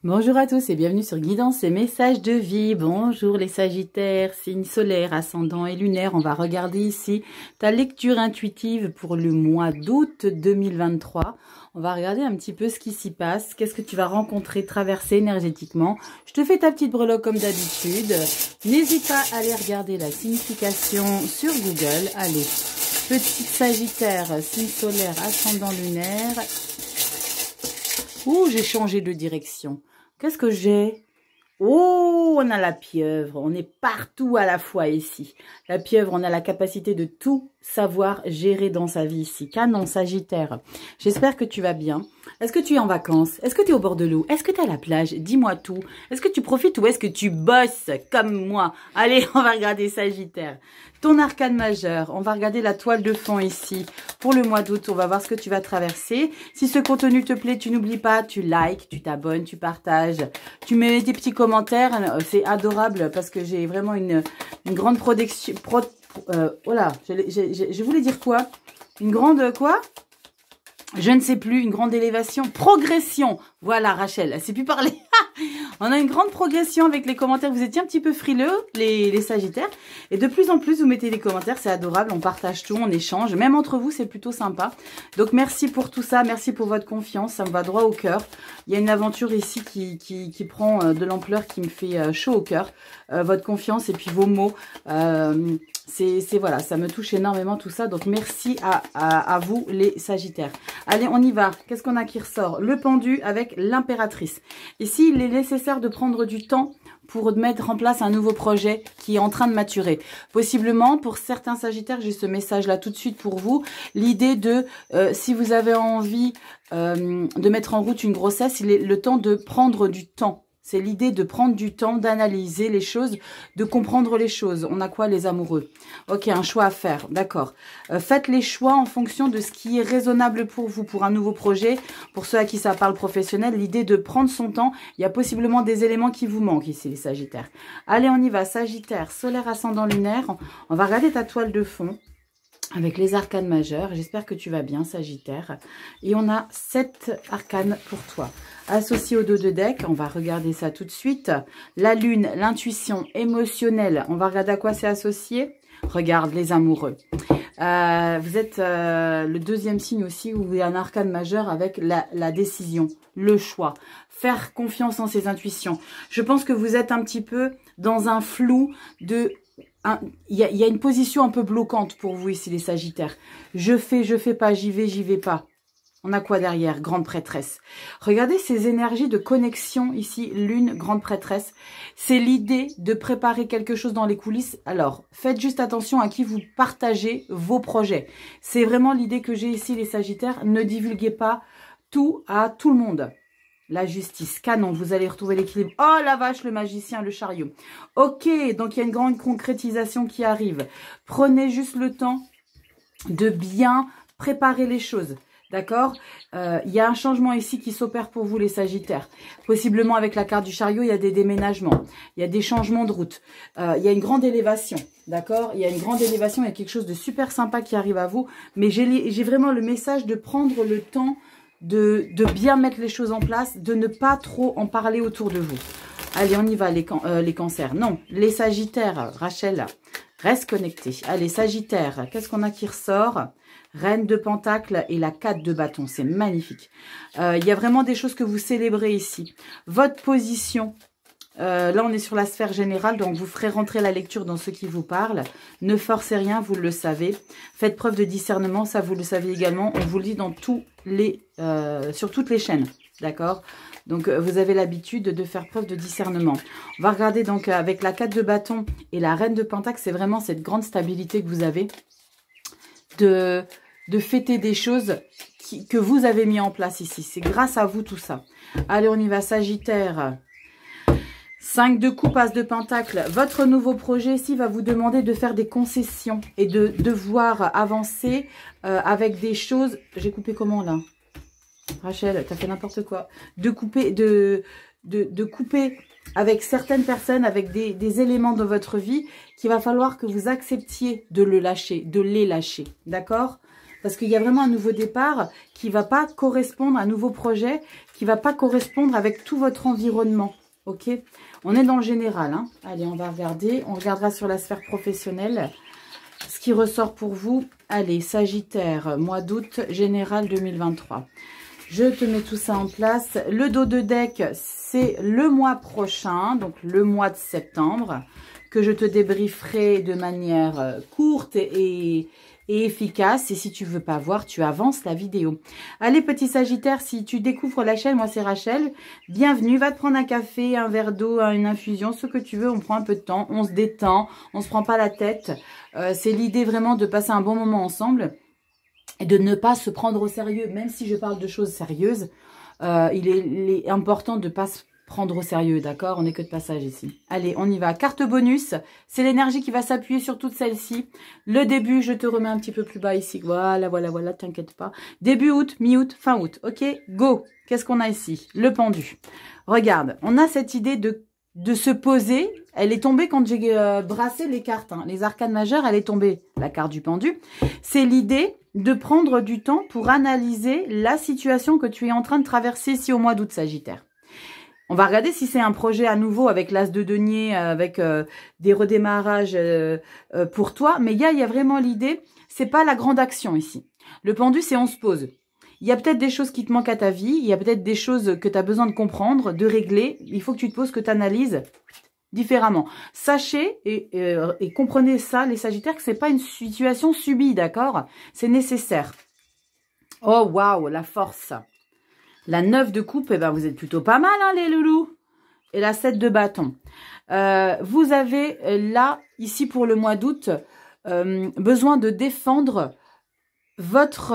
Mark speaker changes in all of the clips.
Speaker 1: Bonjour à tous et bienvenue sur Guidance et Messages de Vie. Bonjour les Sagittaires, signes solaires, ascendants et lunaires. On va regarder ici ta lecture intuitive pour le mois d'août 2023. On va regarder un petit peu ce qui s'y passe. Qu'est-ce que tu vas rencontrer, traverser énergétiquement. Je te fais ta petite breloque comme d'habitude. N'hésite pas à aller regarder la signification sur Google. Allez, petite Sagittaire, signe solaire, ascendant lunaire. Ouh, j'ai changé de direction. Qu'est-ce que j'ai? Oh, on a la pieuvre. On est partout à la fois ici. La pieuvre, on a la capacité de tout savoir gérer dans sa vie ici. Canon, Sagittaire. J'espère que tu vas bien. Est-ce que tu es en vacances? Est-ce que tu es au bord de l'eau? Est-ce que tu es à la plage? Dis-moi tout. Est-ce que tu profites ou est-ce que tu bosses comme moi? Allez, on va regarder Sagittaire. Ton arcane majeur. On va regarder la toile de fond ici. Pour le mois d'août, on va voir ce que tu vas traverser. Si ce contenu te plaît, tu n'oublies pas, tu likes, tu t'abonnes, tu partages. Tu mets des petits commentaires. C'est adorable parce que j'ai vraiment une grande production. Voilà, je voulais dire quoi? Une grande quoi? Je ne sais plus, une grande élévation, progression. Voilà, Rachel, elle ne sait plus parler. On a une grande progression avec les commentaires. Vous étiez un petit peu frileux, les Sagittaires. Et de plus en plus, vous mettez des commentaires. C'est adorable. On partage tout, on échange. Même entre vous, c'est plutôt sympa. Donc, merci pour tout ça. Merci pour votre confiance. Ça me va droit au cœur. Il y a une aventure ici qui prend de l'ampleur, qui me fait chaud au cœur. Votre confiance et puis vos mots. Voilà, ça me touche énormément tout ça. Donc, merci à vous, les Sagittaires. Allez, on y va. Qu'est-ce qu'on a qui ressort? Le pendu avec l'impératrice. Ici, il est nécessaire de prendre du temps pour mettre en place un nouveau projet qui est en train de maturer. Possiblement, pour certains Sagittaires, j'ai ce message-là tout de suite pour vous. L'idée de, si vous avez envie de mettre en route une grossesse, il est le temps de prendre du temps. C'est l'idée de prendre du temps, d'analyser les choses, de comprendre les choses. On a quoi, les amoureux? Ok, un choix à faire, d'accord. Faites les choix en fonction de ce qui est raisonnable pour vous, pour un nouveau projet. Pour ceux à qui ça parle professionnel, l'idée de prendre son temps. Il y a possiblement des éléments qui vous manquent ici, les Sagittaires. Allez, on y va. Sagittaire, solaire, ascendant, lunaire. On va regarder ta toile de fond avec les arcanes majeurs. J'espère que tu vas bien, Sagittaire. Et on a 7 arcanes pour toi. Associé au dos de deck, on va regarder ça tout de suite. La lune, l'intuition émotionnelle, on va regarder à quoi c'est associé. Regarde les amoureux. Vous êtes le deuxième signe aussi où il y a un arcane majeur avec la décision, le choix. Faire confiance en ses intuitions. Je pense que vous êtes un petit peu dans un flou de... Il y a une position un peu bloquante pour vous ici, les Sagittaires. Je fais pas, j'y vais pas. On a quoi derrière? Grande prêtresse. Regardez ces énergies de connexion ici. Lune, grande prêtresse. C'est l'idée de préparer quelque chose dans les coulisses. Alors, faites juste attention à qui vous partagez vos projets. C'est vraiment l'idée que j'ai ici, les Sagittaires. Ne divulguez pas tout à tout le monde. La justice, canon, vous allez retrouver l'équilibre. Oh la vache, le magicien, le chariot. Ok, donc il y a une grande concrétisation qui arrive. Prenez juste le temps de bien préparer les choses. D'accord? Il y a un changement ici qui s'opère pour vous, les Sagittaires. Possiblement avec la carte du chariot, il y a des déménagements. Il y a des changements de route. Il y a une grande élévation. D'accord? Il y a une grande élévation. Il y a quelque chose de super sympa qui arrive à vous. Mais j'ai vraiment le message de prendre le temps de bien mettre les choses en place, de ne pas trop en parler autour de vous. Allez, on y va, les cancers. Non, les Sagittaires, Rachel, reste connecté. Allez, Sagittaire, qu'est-ce qu'on a qui ressort? Reine de Pentacle et la 4 de bâton, c'est magnifique. Il y a vraiment des choses que vous célébrez ici. Votre position, là on est sur la sphère générale, donc vous ferez rentrer la lecture dans ce qui vous parle. Ne forcez rien, vous le savez. Faites preuve de discernement, ça vous le savez également. On vous le dit dans sur toutes les chaînes, d'accord? Donc vous avez l'habitude de faire preuve de discernement. On va regarder donc avec la 4 de bâton et la reine de Pentacle, c'est vraiment cette grande stabilité que vous avez de fêter des choses que vous avez mis en place ici. C'est grâce à vous tout ça. Allez, on y va, Sagittaire. 5 de coupe, as de pentacle. Votre nouveau projet ici va vous demander de faire des concessions et de devoir avancer avec des choses... J'ai coupé comment là? Rachel, t'as fait n'importe quoi. De couper avec certaines personnes, avec des éléments de votre vie qu'il va falloir que vous acceptiez de les lâcher. D'accord? Parce qu'il y a vraiment un nouveau départ qui ne va pas correspondre à un nouveau projet qui va pas correspondre avec tout votre environnement. Ok, on est dans le général. Hein. Allez, on va regarder. On regardera sur la sphère professionnelle ce qui ressort pour vous. Allez, Sagittaire, mois d'août, général 2023. Je te mets tout ça en place. Le dos de deck, c'est le mois prochain, donc le mois de septembre, que je te débrieferai de manière courte et efficace. Et si tu veux pas voir, tu avances la vidéo. Allez, petit Sagittaire, si tu découvres la chaîne, moi c'est Rachel. Bienvenue, va te prendre un café, un verre d'eau, une infusion, ce que tu veux. On prend un peu de temps, on se détend, on se prend pas la tête. C'est l'idée vraiment de passer un bon moment ensemble. Et de ne pas se prendre au sérieux, même si je parle de choses sérieuses, il est important de ne pas se prendre au sérieux, d'accord? On n'est que de passage ici. Allez, on y va. Carte bonus, c'est l'énergie qui va s'appuyer sur toute celle-ci. Le début, je te remets un petit peu plus bas ici. Voilà, voilà, voilà, t'inquiète pas. Début août, mi-août, fin août. Ok, go. Qu'est-ce qu'on a ici? Le pendu. Regarde, on a cette idée de se poser. Elle est tombée quand j'ai brassé les cartes. Hein. Les arcanes majeures, elle est tombée. La carte du pendu. C'est l'idée de prendre du temps pour analyser la situation que tu es en train de traverser ici au mois d'août, Sagittaire. On va regarder si c'est un projet à nouveau avec l'as de denier, avec des redémarrages pour toi. Mais il y a vraiment l'idée, c'est pas la grande action ici. Le pendu, c'est on se pose. Il y a peut-être des choses qui te manquent à ta vie. Il y a peut-être des choses que tu as besoin de comprendre, de régler. Il faut que tu te poses, que tu analyses différemment. Sachez et comprenez ça, les Sagittaires, que c'est pas une situation subie, d'accord? C'est nécessaire. Oh, waouh, la force. La 9 de coupe, eh ben, vous êtes plutôt pas mal, hein, les loulous. Et la 7 de bâton. Vous avez là, ici pour le mois d'août, besoin de défendre votre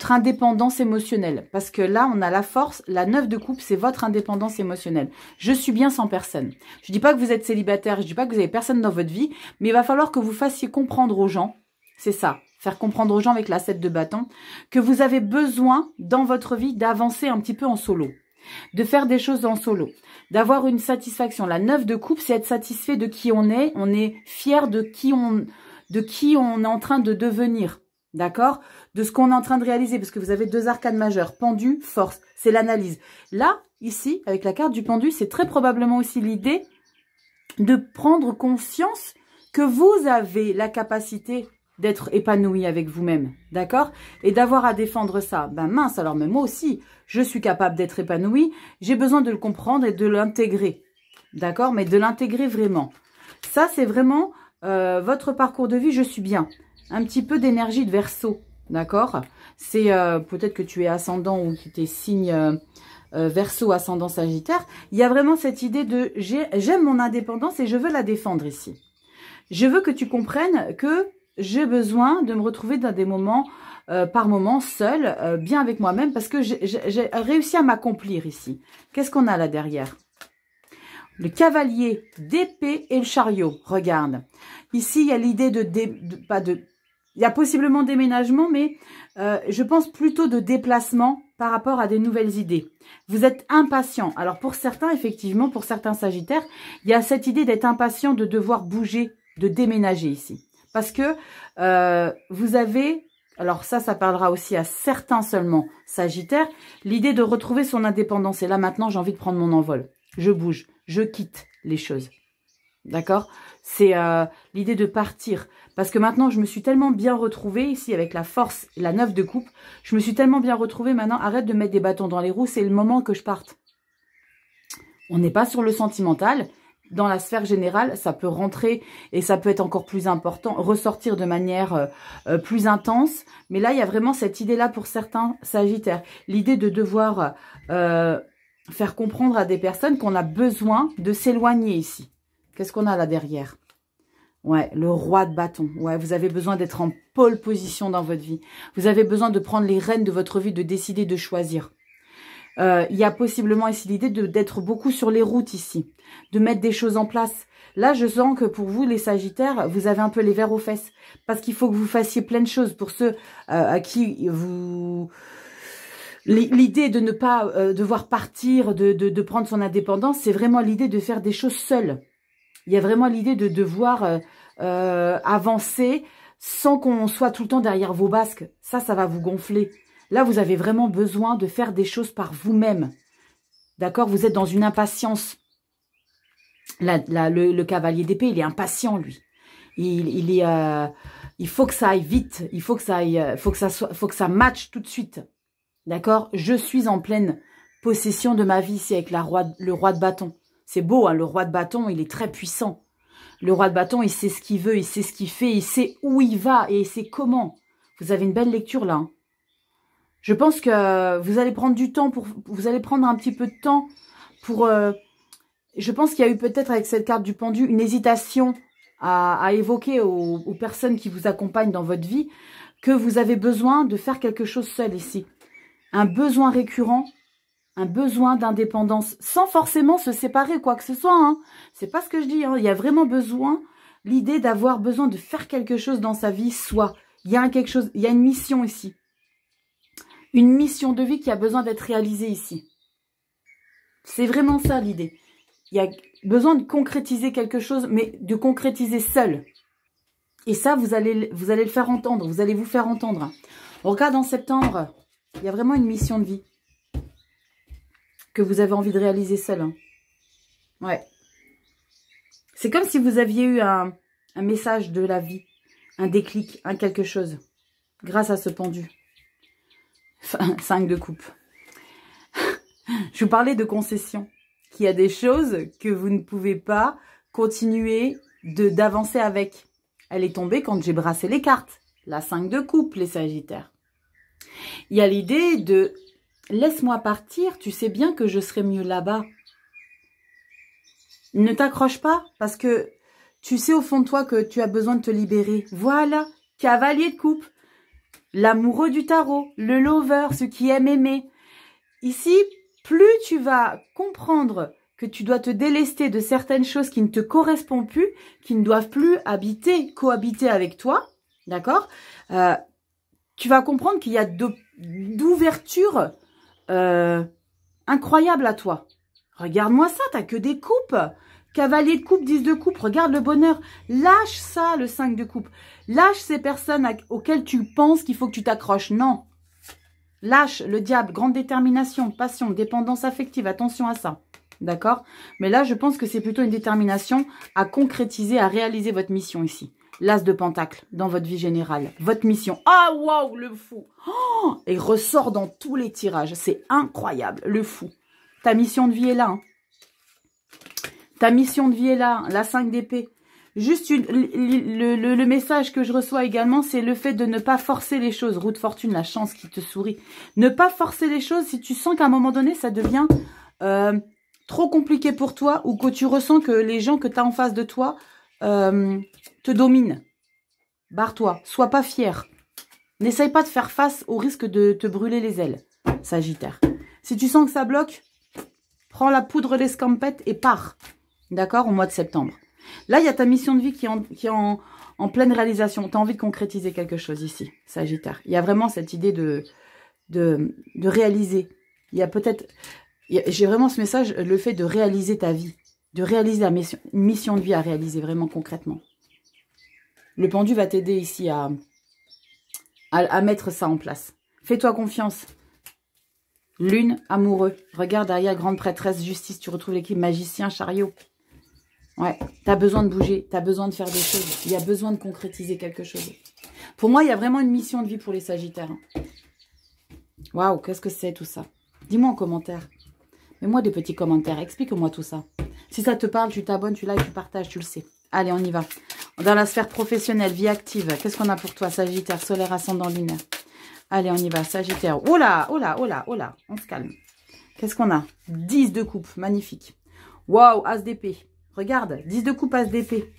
Speaker 1: indépendance émotionnelle. Parce que là, on a la force. La 9 de coupe, c'est votre indépendance émotionnelle. Je suis bien sans personne. Je dis pas que vous êtes célibataire, je dis pas que vous avez personne dans votre vie, mais il va falloir que vous fassiez comprendre aux gens, c'est ça, faire comprendre aux gens avec la 7 de bâton, que vous avez besoin dans votre vie d'avancer un petit peu en solo, de faire des choses en solo, d'avoir une satisfaction. La 9 de coupe, c'est être satisfait de qui on est fier de qui on est en train de devenir. D'accord? De ce qu'on est en train de réaliser, parce que vous avez deux arcanes majeures, pendu, force, c'est l'analyse. Là, ici, avec la carte du pendu, c'est très probablement aussi l'idée de prendre conscience que vous avez la capacité d'être épanoui avec vous-même, d'accord? Et d'avoir à défendre ça. Ben mince, alors mais moi aussi, je suis capable d'être épanoui, j'ai besoin de le comprendre et de l'intégrer, d'accord? Mais de l'intégrer vraiment. Ça, c'est vraiment votre parcours de vie, je suis bien. Un petit peu d'énergie de Verseau, d'accord? C'est peut-être que tu es ascendant ou que tu es signe Verseau, ascendant Sagittaire. Il y a vraiment cette idée de j'aime mon indépendance et je veux la défendre ici. Je veux que tu comprennes que j'ai besoin de me retrouver dans des moments, par moments, seule, bien avec moi-même, parce que j'ai réussi à m'accomplir ici. Qu'est-ce qu'on a là derrière? Le cavalier d'épée et le chariot. Regarde. Ici, il y a l'idée il y a possiblement déménagement, mais je pense plutôt de déplacement par rapport à des nouvelles idées. Vous êtes impatient. Alors pour certains, effectivement, pour certains Sagittaires, il y a cette idée d'être impatient, de devoir bouger, de déménager ici. Parce que vous avez, alors ça parlera aussi à certains seulement Sagittaires, l'idée de retrouver son indépendance. Et là maintenant, j'ai envie de prendre mon envol. Je bouge, je quitte les choses. D'accord? C'est l'idée de partir. Parce que maintenant, je me suis tellement bien retrouvée ici avec la force, la 9 de coupe. Je me suis tellement bien retrouvée maintenant. Arrête de mettre des bâtons dans les roues. C'est le moment que je parte. On n'est pas sur le sentimental. Dans la sphère générale, ça peut rentrer et ça peut être encore plus important, ressortir de manière plus intense. Mais là, il y a vraiment cette idée-là pour certains Sagittaires. L'idée de devoir faire comprendre à des personnes qu'on a besoin de s'éloigner ici. Qu'est-ce qu'on a là derrière? Ouais, le roi de bâton. Ouais, vous avez besoin d'être en pole position dans votre vie. Vous avez besoin de prendre les rênes de votre vie, de décider, de choisir. Il y a possiblement ici l'idée d'être beaucoup sur les routes ici, de mettre des choses en place. Là, je sens que pour vous, les Sagittaires, vous avez un peu les vers aux fesses. Parce qu'il faut que vous fassiez plein de choses. Pour ceux à qui vous... L'idée de ne pas devoir partir, de prendre son indépendance, c'est vraiment l'idée de faire des choses seules. Il y a vraiment l'idée de devoir avancer sans qu'on soit tout le temps derrière vos basques. Ça va vous gonfler. Là, vous avez vraiment besoin de faire des choses par vous-même. D'accord? Vous êtes dans une impatience. Le cavalier d'épée, il est impatient, lui. Il faut que ça aille vite. Il faut que ça aille, faut que ça matche tout de suite. D'accord? Je suis en pleine possession de ma vie ici avec le roi de bâton. C'est beau, hein, le roi de bâton, il est très puissant. Le roi de bâton, il sait ce qu'il veut, il sait ce qu'il fait, il sait où il va et il sait comment. Vous avez une belle lecture là. Hein. Je pense que vous allez prendre du temps vous allez prendre un petit peu de temps pour... je pense qu'il y a eu peut-être avec cette carte du pendu une hésitation à évoquer aux personnes qui vous accompagnent dans votre vie que vous avez besoin de faire quelque chose seul ici. Un besoin récurrent, un besoin d'indépendance, sans forcément se séparer quoi que ce soit. Hein. C'est pas ce que je dis. Hein. Il y a vraiment besoin, l'idée d'avoir besoin de faire quelque chose dans sa vie, soit. Il y a quelque chose, il y a une mission ici. Une mission de vie qui a besoin d'être réalisée ici. C'est vraiment ça l'idée. Il y a besoin de concrétiser quelque chose, mais de concrétiser seul. Et ça, vous allez le faire entendre. Vous allez vous faire entendre. On regarde en septembre, il y a vraiment une mission de vie que vous avez envie de réaliser seul. Hein. Ouais. C'est comme si vous aviez eu un message de la vie, un déclic, un quelque chose, grâce à ce pendu. 5 de coupe. Je vous parlais de concession. Qu'il y a des choses que vous ne pouvez pas continuer d'avancer avec. Elle est tombée quand j'ai brassé les cartes. La 5 de coupe, les Sagittaires. Il y a l'idée de « laisse-moi partir, tu sais bien que je serai mieux là-bas ». Ne t'accroche pas parce que tu sais au fond de toi que tu as besoin de te libérer. Voilà, cavalier de coupe, l'amoureux du tarot, le lover, ceux qui aiment aimer. Ici, plus tu vas comprendre que tu dois te délester de certaines choses qui ne te correspondent plus, qui ne doivent plus cohabiter avec toi, d'accord? Tu vas comprendre qu'il y a d'ouverture incroyable à toi. Regarde-moi ça, t'as que des coupes. Cavalier de coupe, 10 de coupe, regarde le bonheur. Lâche ça, le 5 de coupe. Lâche ces personnes auxquelles tu penses qu'il faut que tu t'accroches. Non. Lâche le diable, grande détermination, passion, dépendance affective. Attention à ça. D'accord? Mais là, je pense que c'est plutôt une détermination à concrétiser, à réaliser votre mission ici. L'as de pentacle dans votre vie générale. Votre mission. Ah, waouh, le fou. Oh, et ressort dans tous les tirages. C'est incroyable, le fou. Ta mission de vie est là. Hein. Ta mission de vie est là. Hein. La 5 d'épée. Juste le message que je reçois également, c'est le fait de ne pas forcer les choses. Roue de fortune, la chance qui te sourit. Ne pas forcer les choses si tu sens qu'à un moment donné, ça devient trop compliqué pour toi ou que tu ressens que les gens que tu as en face de toi te dominent. Barre-toi. Sois pas fier. N'essaye pas de faire face au risque de te brûler les ailes, Sagittaire. Si tu sens que ça bloque, prends la poudre l'escampette et pars. D'accord? Au mois de septembre. Là, il y a ta mission de vie qui est en pleine réalisation. Tu as envie de concrétiser quelque chose ici, Sagittaire. Il y a vraiment cette idée de réaliser. Il y a peut-être... J'ai vraiment ce message, le fait de réaliser ta vie. De réaliser la mission de vie à réaliser vraiment concrètement. Le pendu va t'aider ici à mettre ça en place. Fais-toi confiance. Lune, amoureux. Regarde derrière, grande prêtresse, justice. Tu retrouves l'équipe magicien, chariot. Ouais, tu as besoin de bouger. Tu as besoin de faire des choses. Il y a besoin de concrétiser quelque chose. Pour moi, il y a vraiment une mission de vie pour les Sagittaires. Waouh, qu'est-ce que c'est tout ça? Dis-moi en commentaire. Mets-moi des petits commentaires. Explique-moi tout ça. Si ça te parle, tu t'abonnes, tu likes, tu partages, tu le sais. Allez, on y va. Dans la sphère professionnelle, vie active. Qu'est-ce qu'on a pour toi, Sagittaire, solaire, ascendant, lunaire? Allez, on y va, Sagittaire. Oh là, oh là, oh là, oh là. On se calme. Qu'est-ce qu'on a? 10 de coupe, magnifique. Waouh, as d'épée. Regarde, 10 de coupe, as d'épée.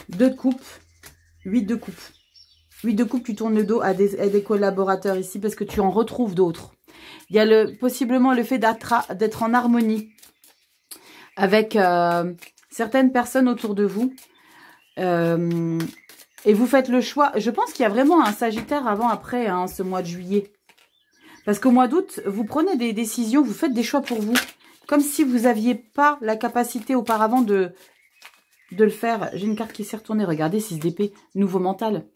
Speaker 1: 2 de coupe, 8 de coupe. 8 de coupe, tu tournes le dos à des collaborateurs ici parce que tu en retrouves d'autres. Il y a possiblement le fait d'être en harmonie avec certaines personnes autour de vous. Et vous faites le choix. Je pense qu'il y a vraiment un Sagittaire avant-après hein, ce mois de juillet. Parce qu'au mois d'août, vous prenez des décisions, vous faites des choix pour vous. Comme si vous n'aviez pas la capacité auparavant de le faire. J'ai une carte qui s'est retournée. Regardez, 6 d'épée, nouveau mental.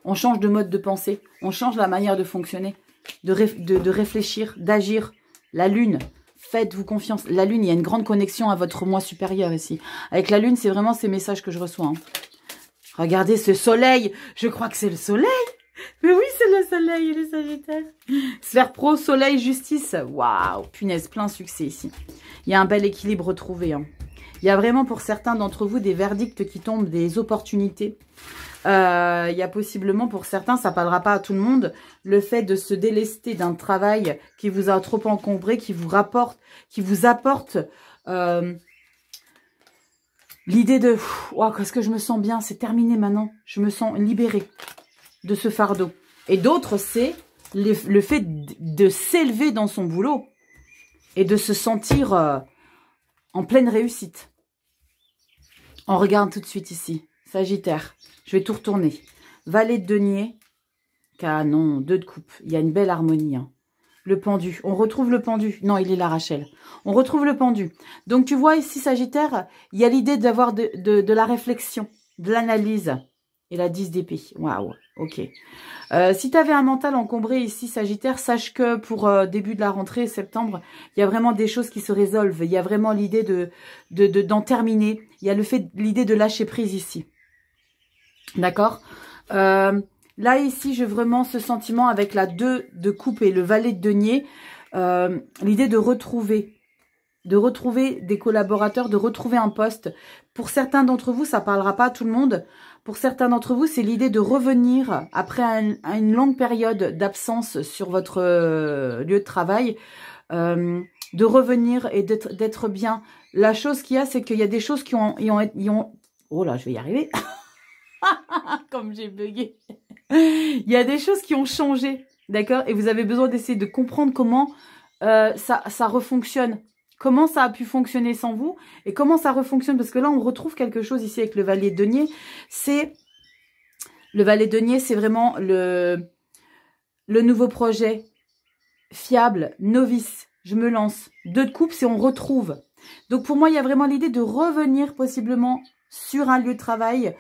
Speaker 1: On change de mode de pensée. On change la manière de fonctionner. de réfléchir, d'agir. La lune, faites-vous confiance. La lune, il y a une grande connexion à votre moi supérieur ici. Avec la lune, c'est vraiment ces messages que je reçois. Hein. Regardez ce soleil. Je crois que c'est le soleil. Mais oui, c'est le soleil, les sagittaires. Sphère pro, soleil, justice. Waouh, punaise, plein succès ici. Il y a un bel équilibre retrouvé. Hein. Il y a vraiment pour certains d'entre vous des verdicts qui tombent, des opportunités. Il y a possiblement pour certains, ça ne parlera pas à tout le monde, le fait de se délester d'un travail qui vous a trop encombré, qui vous apporte l'idée de wow, qu'est-ce que je me sens bien, c'est terminé maintenant, je me sens libérée de ce fardeau. Et d'autres, c'est le fait de s'élever dans son boulot et de se sentir en pleine réussite. On regarde tout de suite ici. Sagittaire. Je vais tout retourner. Valet de denier. Canon. 2 de coupe. Il y a une belle harmonie. Hein. Le pendu. On retrouve le pendu. Non, il est là, Rachel. On retrouve le pendu. Donc, tu vois ici, Sagittaire, il y a l'idée d'avoir de la réflexion, de l'analyse. Et la 10 d'épée. Waouh. Ok. Si tu avais un mental encombré ici, Sagittaire, sache que pour début de la rentrée, septembre, il y a vraiment des choses qui se résolvent. Il y a vraiment l'idée d'en terminer. Il y a l'idée de lâcher prise ici. D'accord. Là, ici, j'ai vraiment ce sentiment avec la 2 de coupe et le valet de denier. L'idée de retrouver des collaborateurs, de retrouver un poste. Pour certains d'entre vous, ça parlera pas à tout le monde. Pour certains d'entre vous, c'est l'idée de revenir après une longue période d'absence sur votre lieu de travail, de revenir et d'être bien. La chose qu'il y a, c'est qu'il y a des choses qui ont... Oh là, je vais y arriver. Comme j'ai bugué. Il y a des choses qui ont changé, d'accord? Et vous avez besoin d'essayer de comprendre comment ça refonctionne. Comment ça a pu fonctionner sans vous et comment ça refonctionne. Parce que là, on retrouve quelque chose ici avec le valet de denier. Le valet de denier, c'est vraiment le nouveau projet fiable, novice. Je me lance. 2 de coupe, c'est on retrouve. Donc, pour moi, il y a vraiment l'idée de revenir possiblement sur un lieu de travail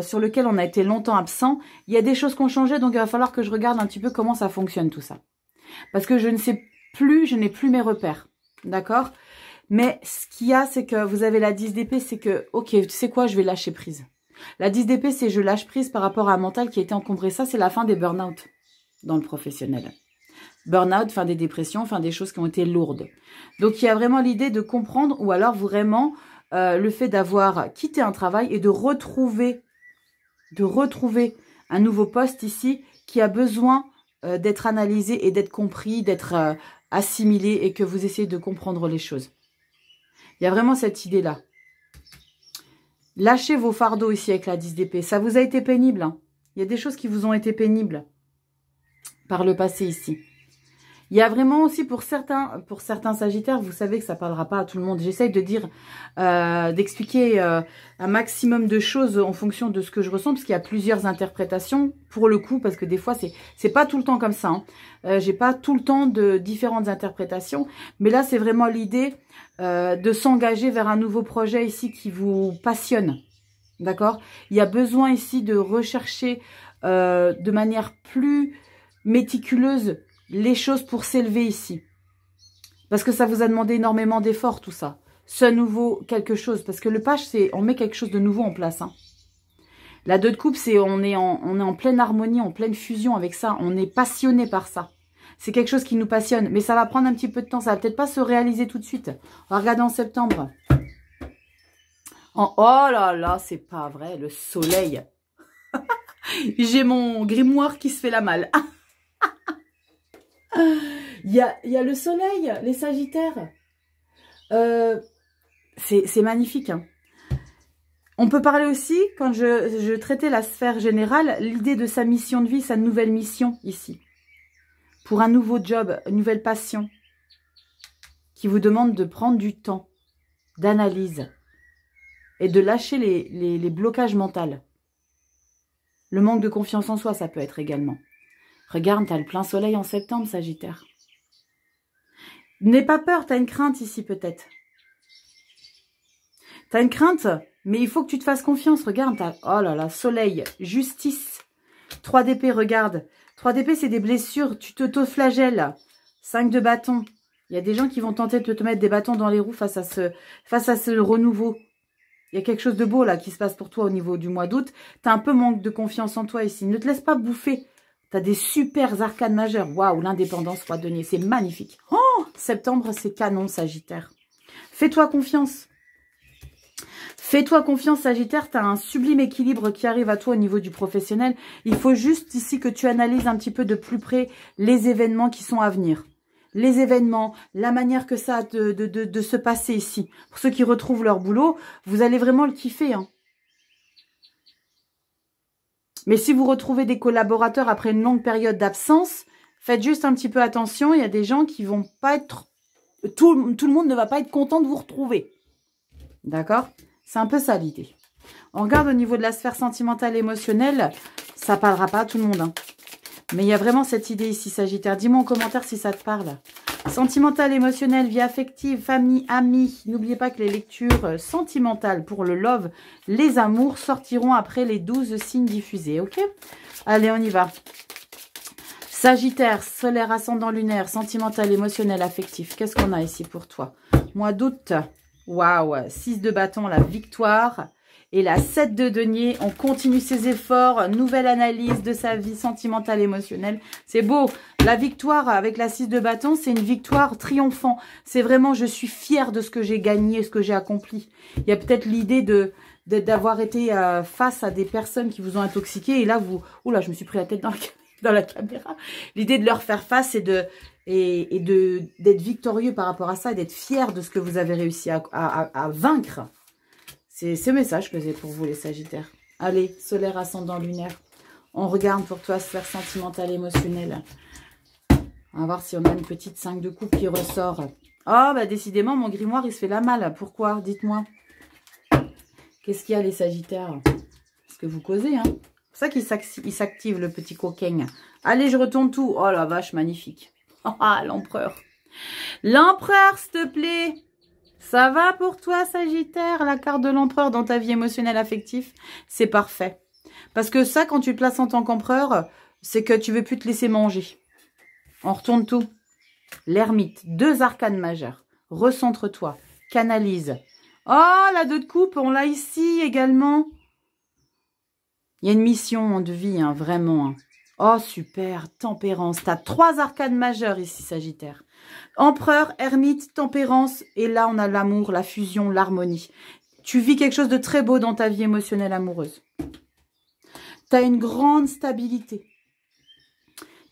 Speaker 1: sur lequel on a été longtemps absent. Il y a des choses qui ont changé, donc il va falloir que je regarde un petit peu comment ça fonctionne tout ça. Parce que je ne sais plus, je n'ai plus mes repères. D'accord? Mais ce qu'il y a, c'est que vous avez la 10 d'épée, c'est que, ok, tu sais quoi, je vais lâcher prise. La 10 d'épée, c'est je lâche prise par rapport à un mental qui a été encombré. Ça, c'est la fin des burn-out dans le professionnel. Burn-out, fin des dépressions, fin des choses qui ont été lourdes. Donc, il y a vraiment l'idée de comprendre, ou alors vraiment le fait d'avoir quitté un travail et de retrouver un nouveau poste ici qui a besoin d'être analysé et d'être compris, d'être assimilé et que vous essayez de comprendre les choses. Il y a vraiment cette idée-là. Lâchez vos fardeaux ici avec la 10 d'épée. Ça vous a été pénible. Hein. Il y a des choses qui vous ont été pénibles par le passé ici. Il y a vraiment aussi pour certains sagittaires, vous savez que ça ne parlera pas à tout le monde. J'essaye de dire, d'expliquer un maximum de choses en fonction de ce que je ressens, parce qu'il y a plusieurs interprétations pour le coup, parce que des fois, c'est pas tout le temps comme ça. Hein. J'ai pas tout le temps de différentes interprétations, mais là, c'est vraiment l'idée de s'engager vers un nouveau projet ici qui vous passionne. D'accord? Il y a besoin ici de rechercher de manière plus méticuleuse les choses pour s'élever ici. Parce que ça vous a demandé énormément d'efforts, tout ça. Ce nouveau quelque chose. Parce que le page, c'est on met quelque chose de nouveau en place. Hein. La 2 de coupe, c'est on est en pleine harmonie, en pleine fusion avec ça. On est passionné par ça. C'est quelque chose qui nous passionne. Mais ça va prendre un petit peu de temps. Ça va peut-être pas se réaliser tout de suite. On va regarder en septembre. Oh là là, c'est pas vrai. Le soleil. J'ai mon grimoire qui se fait la malle. Il y a le soleil, les sagittaires. C'est magnifique. Hein. On peut parler aussi, quand je traitais la sphère générale, l'idée de sa mission de vie, sa nouvelle mission ici. Pour un nouveau job, une nouvelle passion. Qui vous demande de prendre du temps, d'analyse. Et de lâcher les blocages mentaux. Le manque de confiance en soi, ça peut être également. Regarde, tu as le plein soleil en septembre, Sagittaire. N'aie pas peur, tu as une crainte ici peut-être. Tu as une crainte, mais il faut que tu te fasses confiance. Regarde, oh là là, soleil, justice. 3 d'épée, regarde. 3 d'épée, c'est des blessures. Tu t'auto-flagelles. 5 de bâton. Il y a des gens qui vont tenter de te mettre des bâtons dans les roues face à ce renouveau. Il y a quelque chose de beau là qui se passe pour toi au niveau du mois d'août. Tu as un peu manque de confiance en toi ici. Ne te laisse pas bouffer. Tu as des super arcanes majeures. Waouh, l'indépendance, roi de denier, c'est magnifique. Oh, septembre, c'est canon, Sagittaire. Fais-toi confiance. Fais-toi confiance, Sagittaire. Tu as un sublime équilibre qui arrive à toi au niveau du professionnel. Il faut juste ici que tu analyses un petit peu de plus près les événements qui sont à venir. Les événements, la manière que ça a de se passer ici. Pour ceux qui retrouvent leur boulot, vous allez vraiment le kiffer. Hein. Mais si vous retrouvez des collaborateurs après une longue période d'absence, faites juste un petit peu attention. Il y a des gens qui vont pas être... Tout le monde ne va pas être content de vous retrouver. D'accord? C'est un peu ça l'idée. On regarde au niveau de la sphère sentimentale émotionnelle. Ça parlera pas à tout le monde. Hein. Mais il y a vraiment cette idée ici, Sagittaire. Dis-moi en commentaire si ça te parle. Sentimental, émotionnel, vie affective, famille, amis. N'oubliez pas que les lectures sentimentales pour le love, les amours, sortiront après les 12 signes diffusés. Ok? Allez, on y va. Sagittaire, solaire, ascendant lunaire, sentimental, émotionnel, affectif. Qu'est-ce qu'on a ici pour toi? Mois d'août. Waouh! 6 de bâton, la victoire. Et la 7 de denier, on continue ses efforts, nouvelle analyse de sa vie sentimentale, émotionnelle. C'est beau. La victoire avec la 6 de bâton, c'est une victoire triomphant. C'est vraiment, je suis fière de ce que j'ai gagné, ce que j'ai accompli. Il y a peut-être l'idée d'avoir été face à des personnes qui vous ont intoxiqué. Et là, vous... Oula, je me suis pris la tête dans la caméra. L'idée de leur faire face et d'être victorieux par rapport à ça et d'être fier de ce que vous avez réussi à vaincre. C'est ce message que j'ai pour vous, les Sagittaires. Allez, solaire, ascendant, lunaire. On regarde pour toi, sphère sentimentale, émotionnelle. On va voir si on a une petite 5 de coupe qui ressort. Oh, bah décidément, mon grimoire, il se fait la malle. Pourquoi? Dites-moi. Qu'est-ce qu'il y a, les Sagittaires? Parce que vous causez, hein. C'est pour ça qu'il s'active, le petit coquin. Allez, je retourne tout. Oh, la vache, magnifique. Ah, l'empereur. L'empereur, s'il te plaît. Ça va pour toi, Sagittaire? La carte de l'empereur dans ta vie émotionnelle affective, c'est parfait. Parce que ça, quand tu te places en tant qu'empereur, c'est que tu veux plus te laisser manger. On retourne tout. L'ermite, 2 arcanes majeures. Recentre-toi, canalise. Oh, la 2 de coupe, on l'a ici également. Il y a une mission de vie, hein, vraiment. Hein. Oh, super, tempérance. Tu as 3 arcanes majeures ici, Sagittaire. Empereur, ermite, tempérance. Et là, on a l'amour, la fusion, l'harmonie. Tu vis quelque chose de très beau dans ta vie émotionnelle amoureuse. Tu as une grande stabilité.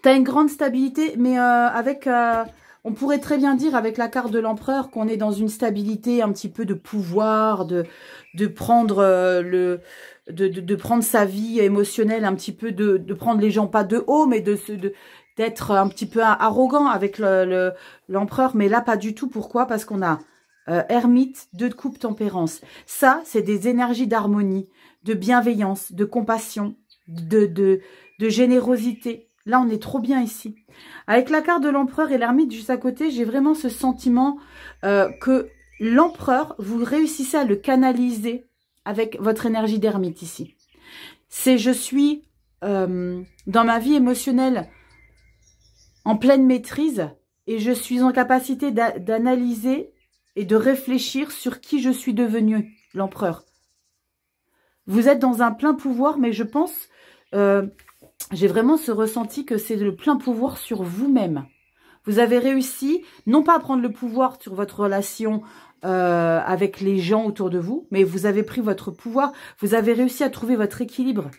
Speaker 1: Tu as une grande stabilité, mais avec... on pourrait très bien dire avec la carte de l'empereur qu'on est dans une stabilité un petit peu de pouvoir, de prendre de prendre sa vie émotionnelle un petit peu, de prendre les gens pas de haut, mais d'être un petit peu arrogant avec l'empereur. Mais là, pas du tout. Pourquoi? Parce qu'on a ermite, 2 de coupe, tempérance. Ça, c'est des énergies d'harmonie, de bienveillance, de compassion, de générosité. Là, on est trop bien ici. Avec la carte de l'empereur et l'ermite juste à côté, j'ai vraiment ce sentiment que l'empereur, vous réussissez à le canaliser avec votre énergie d'ermite ici. C'est je suis dans ma vie émotionnelle en pleine maîtrise et je suis en capacité d'analyser et de réfléchir sur qui je suis devenu, l'empereur. Vous êtes dans un plein pouvoir, mais je pense... j'ai vraiment ce ressenti que c'est le plein pouvoir sur vous-même. Vous avez réussi, non pas à prendre le pouvoir sur votre relation avec les gens autour de vous, mais vous avez pris votre pouvoir, vous avez réussi à trouver votre équilibre.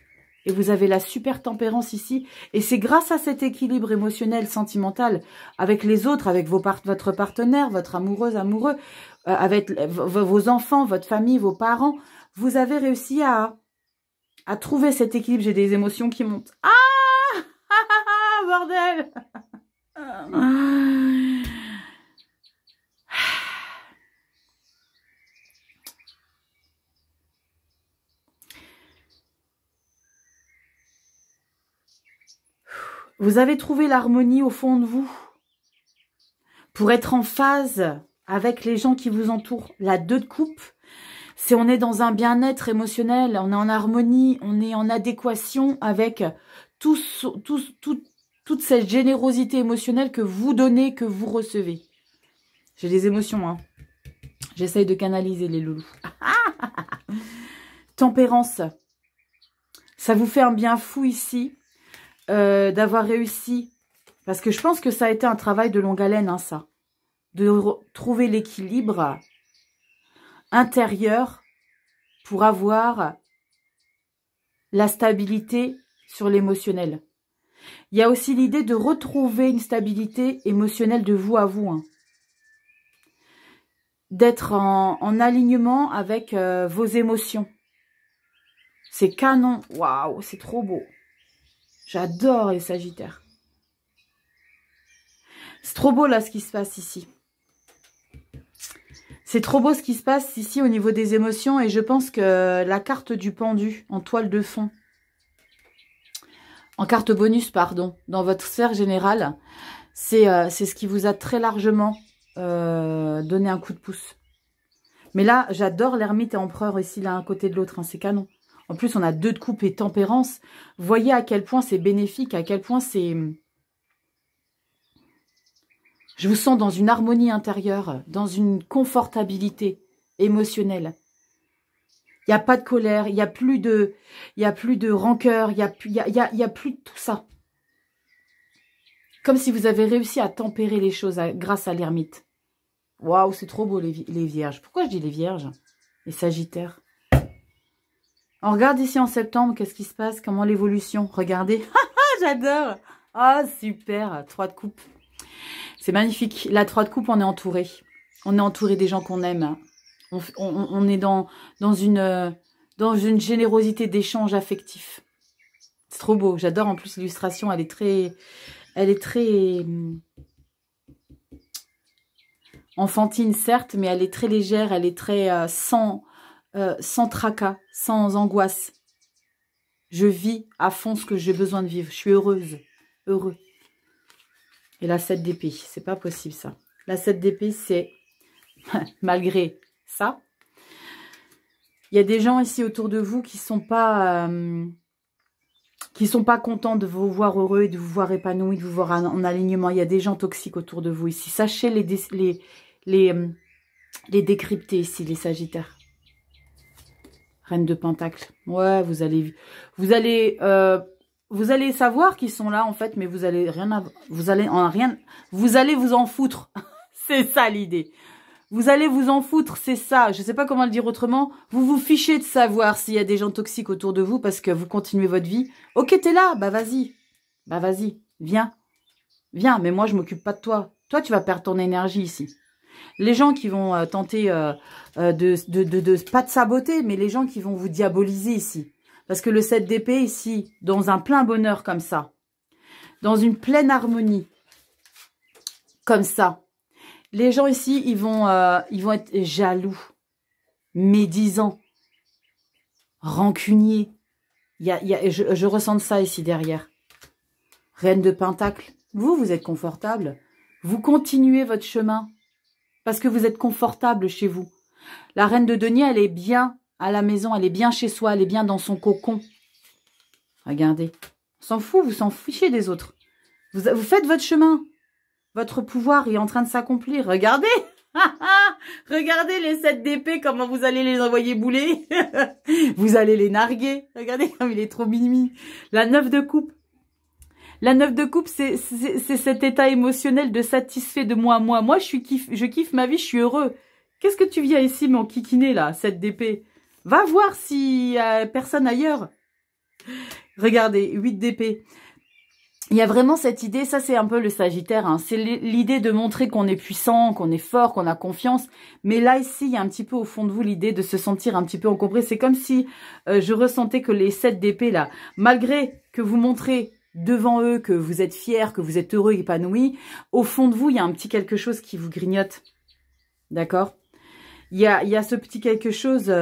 Speaker 1: Et vous avez la super tempérance ici. Et c'est grâce à cet équilibre émotionnel, sentimental, avec les autres, avec votre partenaire, votre amoureuse, amoureux, avec vos enfants, votre famille, vos parents, vous avez réussi à trouver cet équilibre. J'ai des émotions qui montent. Ah bordel. Vous avez trouvé l'harmonie au fond de vous pour être en phase avec les gens qui vous entourent. La 2 de coupe, c'est on est dans un bien-être émotionnel, on est en harmonie, on est en adéquation avec tout toute cette générosité émotionnelle que vous donnez, que vous recevez. J'ai des émotions, hein. J'essaye de canaliser les loulous. Tempérance. Ça vous fait un bien fou ici d'avoir réussi. Parce que je pense que ça a été un travail de longue haleine, hein, ça. De trouver l'équilibre intérieur pour avoir la stabilité sur l'émotionnel. Il y a aussi l'idée de retrouver une stabilité émotionnelle de vous à vous. Hein. D'être en alignement avec vos émotions. C'est canon. Waouh, c'est trop beau. J'adore les Sagittaires. C'est trop beau là ce qui se passe ici. C'est trop beau ce qui se passe ici au niveau des émotions. Et je pense que la carte du pendu en toile de fond, en carte bonus, pardon, dans votre sphère générale, c'est ce qui vous a très largement donné un coup de pouce. Mais là, j'adore l'ermite et empereur ici, l'un à côté de l'autre. Hein, c'est canon. En plus, on a 2 de coupe et tempérance. Voyez à quel point c'est bénéfique, à quel point c'est... Je vous sens dans une harmonie intérieure, dans une confortabilité émotionnelle. Il n'y a pas de colère, il n'y a plus de rancœur, il n'y a plus de tout ça. Comme si vous avez réussi à tempérer les choses grâce à l'ermite. Waouh, c'est trop beau les vierges. Pourquoi je dis les vierges? Les sagittaires. On regarde ici en septembre, qu'est-ce qui se passe? Comment l'évolution? Regardez. J'adore. Ah, super. 3 de coupe. C'est magnifique. La 3 de coupe, on est entouré. On est entouré des gens qu'on aime. On est dans une générosité d'échange affectif. C'est trop beau. J'adore en plus l'illustration. Elle est très enfantine, certes, mais elle est très légère. Elle est très sans tracas, sans angoisse. Je vis à fond ce que j'ai besoin de vivre. Je suis heureuse. Heureux. Et la 7 d'épée, c'est pas possible ça. La 7 d'épée, c'est malgré ça. Il y a des gens ici autour de vous qui sont pas contents de vous voir heureux, de vous voir épanoui, de vous voir en alignement. Il y a des gens toxiques autour de vous ici. Sachez les décrypter ici, les Sagittaires. Reine de Pentacle. Ouais, vous allez savoir qu'ils sont là en fait, mais vous allez vous en foutre. C'est ça l'idée. Vous allez vous en foutre, c'est ça. Je sais pas comment le dire autrement. Vous vous fichez de savoir s'il y a des gens toxiques autour de vous parce que vous continuez votre vie. Ok, t'es là, bah vas-y. Bah vas-y, viens. Viens, mais moi je m'occupe pas de toi. Toi, tu vas perdre ton énergie ici. Les gens qui vont tenter pas de saboter, mais les gens qui vont vous diaboliser ici. Parce que le 7 d'épée ici, dans un plein bonheur comme ça, dans une pleine harmonie, comme ça, les gens ici, ils vont être jaloux, médisants, rancuniers. Je ressens ça ici derrière. Reine de Pentacle, vous êtes confortable. Vous continuez votre chemin parce que vous êtes confortable chez vous. La Reine de Denier, elle est bien à la maison, elle est bien chez soi, elle est bien dans son cocon. Regardez, on s'en fout, vous s'en fichez des autres. Vous faites votre chemin. Votre pouvoir est en train de s'accomplir. Regardez. Regardez les 7 d'épée, comment vous allez les envoyer bouler. Vous allez les narguer. Regardez comme il est trop mimi. La 9 de coupe. La 9 de coupe, c'est cet état émotionnel de satisfait de moi. Moi, je kiffe ma vie, je suis heureux. Qu'est-ce que tu viens ici, mon kikiné, là, 7 d'épée? Va voir s'il y a personne ailleurs. Regardez, 8 d'épée. Il y a vraiment cette idée, ça c'est un peu le Sagittaire, hein, c'est l'idée de montrer qu'on est puissant, qu'on est fort, qu'on a confiance. Mais là, ici, il y a un petit peu au fond de vous l'idée de se sentir un petit peu encombré. C'est comme si je ressentais que les 7 d'épée, là, malgré que vous montrez devant eux que vous êtes fiers, que vous êtes heureux, épanoui, au fond de vous, il y a un petit quelque chose qui vous grignote. D'accord? Il y a ce petit quelque chose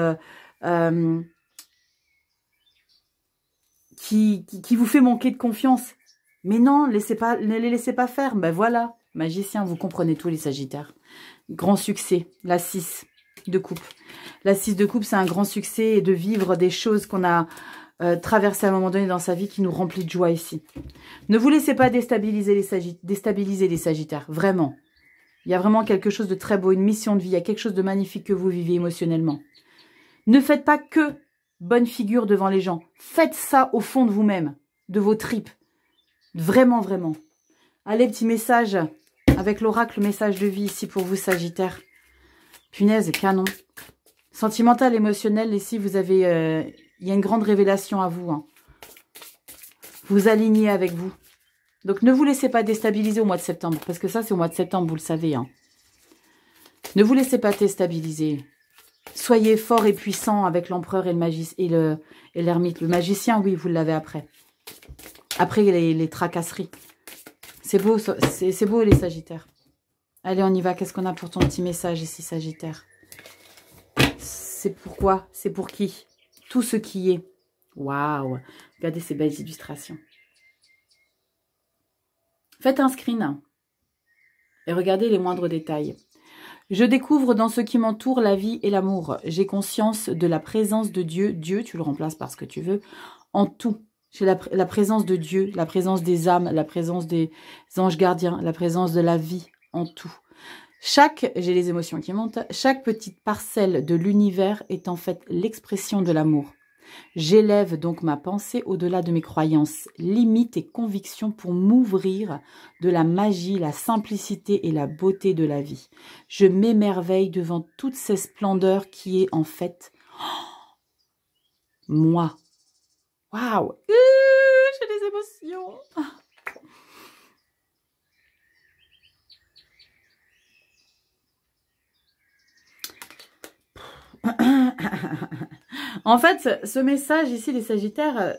Speaker 1: qui vous fait manquer de confiance. Mais non, ne les laissez pas faire. Ben voilà, magicien, vous comprenez tous les Sagittaires. Grand succès, la 6 de coupe. La 6 de coupe, c'est un grand succès de vivre des choses qu'on a traverser à un moment donné dans sa vie qui nous remplit de joie ici. Ne vous laissez pas déstabiliser les Sagittaires, vraiment. Il y a vraiment quelque chose de très beau, une mission de vie, il y a quelque chose de magnifique que vous vivez émotionnellement. Ne faites pas que bonne figure devant les gens. Faites ça au fond de vous-même, de vos tripes. Vraiment, vraiment. Allez, petit message avec l'oracle, message de vie ici pour vous, Sagittaire. Punaise, canon. Sentimental, émotionnel, ici, vous avez... il y a une grande révélation à vous. Hein. Vous alignez avec vous. Donc, ne vous laissez pas déstabiliser au mois de septembre. Parce que ça, c'est au mois de septembre, vous le savez. Hein. Ne vous laissez pas déstabiliser. Soyez fort et puissant avec l'empereur et l'ermite. Le magicien, oui, vous l'avez après. Après les tracasseries. C'est beau, c'est beau les Sagittaires. Allez, on y va. Qu'est-ce qu'on a pour ton petit message ici, Sagittaire? C'est pourquoi? C'est pour qui? Tout ce qui est. Waouh! Regardez ces belles illustrations. Faites un screen et regardez les moindres détails. Je découvre dans ce qui m'entoure la vie et l'amour. J'ai conscience de la présence de Dieu. Dieu, tu le remplaces par ce que tu veux. En tout. J'ai la présence de Dieu, la présence des âmes, la présence des anges gardiens, la présence de la vie en tout. J'ai les émotions qui montent. Chaque petite parcelle de l'univers est en fait l'expression de l'amour. J'élève donc ma pensée au-delà de mes croyances, limites et convictions pour m'ouvrir de la magie, la simplicité et la beauté de la vie. Je m'émerveille devant toute cette splendeur qui est en fait moi. Waouh! J'ai des émotions. En fait, ce message ici, les Sagittaires,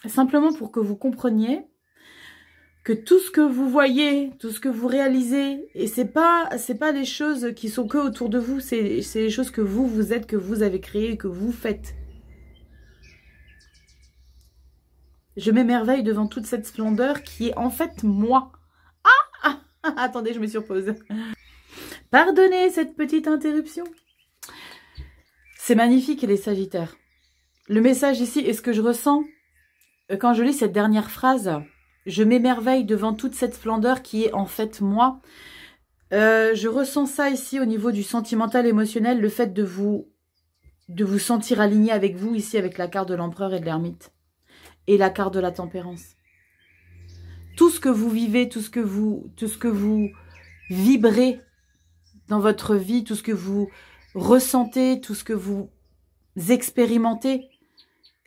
Speaker 1: simplement pour que vous compreniez que tout ce que vous voyez, tout ce que vous réalisez, et c'est pas les choses qui sont que autour de vous, c'est les choses que vous êtes, que vous avez créées, que vous faites. Je m'émerveille devant toute cette splendeur qui est en fait moi. Ah, attendez, je me surpose. Pardonnez cette petite interruption. C'est magnifique, les Sagittaires. Le message ici, et ce que je ressens, quand je lis cette dernière phrase, je m'émerveille devant toute cette splendeur qui est en fait moi. Je ressens ça ici au niveau du sentimental émotionnel, le fait de vous sentir aligné avec vous, ici avec la carte de l'empereur et de l'ermite. Et la carte de la tempérance. Tout ce que vous vivez, tout ce que vous vibrez dans votre vie, tout ce que vous ressentez, tout ce que vous expérimentez,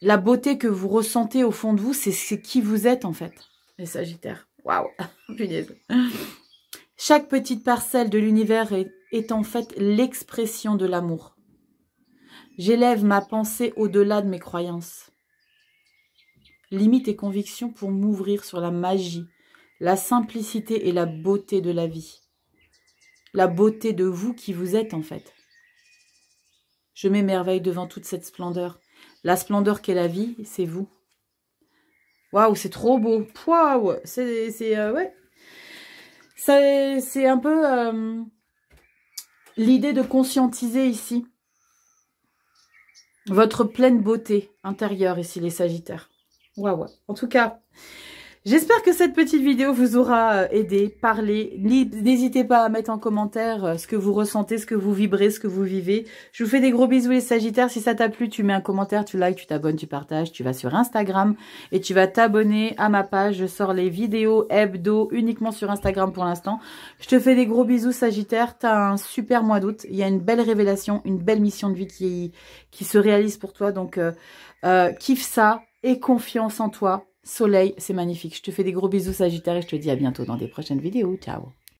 Speaker 1: la beauté que vous ressentez au fond de vous, c'est qui vous êtes en fait, les Sagittaires. Waouh, punaise. Chaque petite parcelle de l'univers est en fait l'expression de l'amour. J'élève ma pensée au-delà de mes croyances. Limites et convictions pour m'ouvrir sur la magie, la simplicité et la beauté de la vie. La beauté de vous qui vous êtes en fait. Je m'émerveille devant toute cette splendeur. La splendeur qu'est la vie, c'est vous. Waouh, c'est trop beau. Waouh, ouais. C'est un peu l'idée de conscientiser ici votre pleine beauté intérieure ici, les Sagittaires. Waouh, en tout cas, j'espère que cette petite vidéo vous aura aidé, parlé. N'hésitez pas à mettre en commentaire ce que vous ressentez, ce que vous vibrez, ce que vous vivez. Je vous fais des gros bisous les Sagittaires. Si ça t'a plu, tu mets un commentaire, tu likes, tu t'abonnes, tu partages. Tu vas sur Instagram et tu vas t'abonner à ma page. Je sors les vidéos hebdo uniquement sur Instagram pour l'instant. Je te fais des gros bisous Sagittaire. T'as un super mois d'août. Il y a une belle révélation, une belle mission de vie qui se réalise pour toi. Donc, kiffe ça et confiance en toi. Soleil, c'est magnifique. Je te fais des gros bisous Sagittaire et je te dis à bientôt dans des prochaines vidéos. Ciao.